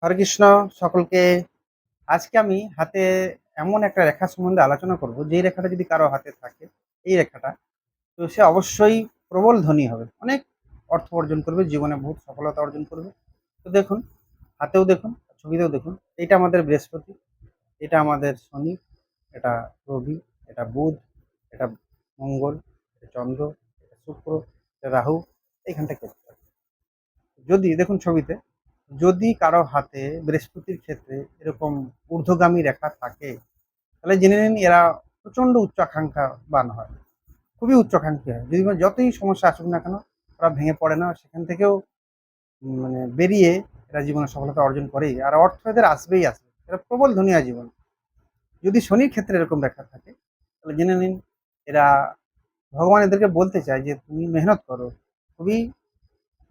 হরে কৃষ্ণ সকলকে। আজকে আমি হাতে এমন একটা রেখা সম্বন্ধে আলোচনা করব, যেই রেখাটা যদি কারো হাতে থাকে, এই রেখাটা, তো সে অবশ্যই প্রবল ধনী হবে, অনেক অর্থ অর্জন করবে, জীবনে বহুত সফলতা অর্জন করবে। তো দেখুন, হাতেও দেখুন, ছবিতেও দেখুন। এটা আমাদের বৃহস্পতি, এটা আমাদের শনি, এটা রবি, এটা বুধ, এটা মঙ্গল, এটা চন্দ্র, এটা শুক্র, এটা রাহু। এইখানটা কেতু। যদি দেখুন ছবিতে, যদি কারো হাতে বৃহস্পতির ক্ষেত্রে এরকম ঊর্ধ্বগামী রেখা থাকে, তাহলে জেনে নিন এরা প্রচন্ড উচ্চাকাঙ্ক্ষাবান হয়, খুবই উচ্চাকাঙ্ক্ষী হয়। যদি যতই সমস্যা আসুক না কেন, ওরা ভেঙে পড়ে না, সেখান থেকেও মানে বেরিয়ে এরা জীবনে সফলতা অর্জন করেই, আর অর্থ এদের আসবেই আসবে, এরা প্রবল ধনী হয় জীবন। যদি শনির ক্ষেত্রে এরকম রেখা থাকে, তাহলে জেনে নিন এরা, ভগবান এদেরকে বলতে চায় যে তুমি মেহনত করো, খুবই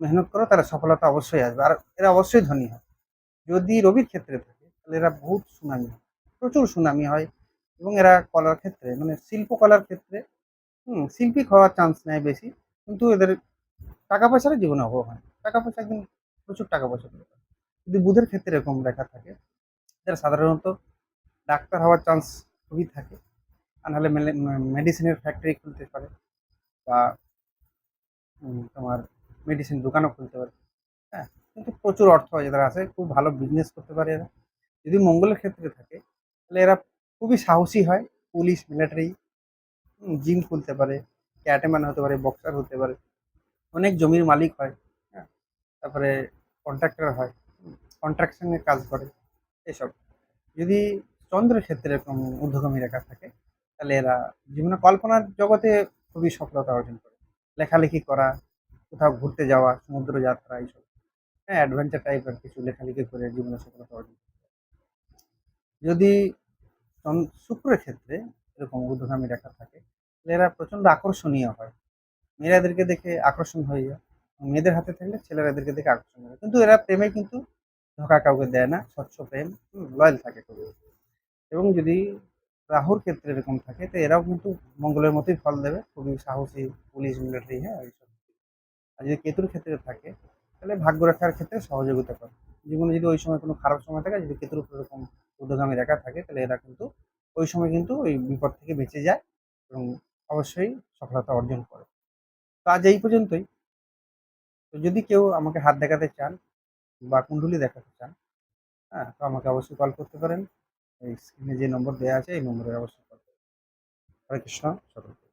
মেহনত করো, তারা সফলতা অবশ্যই আসবে, আর এরা অবশ্যই ধনী হয়। যদি রবির ক্ষেত্রে থাকে, তাহলে এরা বহুত সুনামি হয়, প্রচুর সুনামি হয়। এবং এরা কলার ক্ষেত্রে, মানে শিল্পকলার ক্ষেত্রে শিল্পী হওয়ার চান্স নেয় বেশি। কিন্তু এদের টাকা পয়সার জীবনে অভাব হয় না। টাকা পয়সা একদম প্রচুর টাকা পয়সা পেতে পারে। যদি বুধের ক্ষেত্রে এরকম লেখা থাকে, এরা সাধারণত ডাক্তার হওয়ার চান্স খুবই থাকে। আর নাহলে মেডিসিনের ফ্যাক্টরি খুলতে পারে, বা তোমার মেডিসিন দোকানও খুলতে পারে। হ্যাঁ, কিন্তু প্রচুর অর্থ এদের আছে, খুব ভালো বিজনেস করতে পারে এরা। যদি মঙ্গলের ক্ষেত্রে থাকে, তাহলে এরা খুবই সাহসী হয়, পুলিশ, মিলিটারি, জিম খুলতে পারে, ক্যাটেম্যান হতে পারে, বক্সার হতে পারে, অনেক জমির মালিক হয়। হ্যাঁ, তারপরে কন্ট্রাক্টর হয়, কন্ট্রাকশনের কাজ করে, এসব। যদি চন্দ্রের ক্ষেত্রে এরকম ঊর্ধ্বগামী রেখা থাকে, তাহলে এরা জীবনে কল্পনার জগতে খুবই সফলতা অর্জন করে। লেখালেখি করা, কোথাও ঘুরতে যাওয়া, সমুদ্র যাত্রা, এইসব। হ্যাঁ, অ্যাডভেঞ্চার টাইপের কিছু লেখালেখি করে জীবনে সফলতা অর্জন করে। যদি শুক্রের ক্ষেত্রে এরকম ঊর্ধ্বগামী রেখা থাকে, তাহলে এরা প্রচন্ড আকর্ষণীয় হয়, মেয়েরা এদেরকে দেখে আকর্ষণ হয়ে যায়। মেয়েদের হাতে থাকলে ছেলেরা এদেরকে দেখে আকর্ষণ হয়, কিন্তু এরা প্রেমে কিন্তু ধোঁকা কাউকে দেয় না, স্বচ্ছ প্রেম, লয়াল থাকে খুবই। এবং যদি রাহুর ক্ষেত্রে এরকম থাকে, তো এরাও কিন্তু মঙ্গলের মতোই ফল দেবে, খুবই সাহসী, পুলিশ, মিলিটারি, হ্যাঁ, এইসব। আর যদি কেতুর ক্ষেত্রে থাকে, তাহলে ভাগ্য রেখার ক্ষেত্রে সহযোগিতা করে। জীবনে যদি ওই সময় কোনো খারাপ সময় থাকে, যদি কেতুর উপর এরকম ঊর্ধ্বগামী রেখা থাকে, তাহলে এরা কিন্তু ওই সময় কিন্তু ওই বিপদ থেকে বেঁচে যায়, এবং অবশ্যই সফলতা অর্জন করে। তো আজ এই পর্যন্তই। তো যদি কেউ আমাকে হাত দেখাতে চান বা কুণ্ডলী দেখাতে চান, হ্যাঁ, তো আমাকে অবশ্যই কল করতে পারেন। এই স্ক্রিনে যে নম্বর দেওয়া আছে, এই নম্বরে অবশ্যই কল করবেন। হরে কৃষ্ণ সকলকে।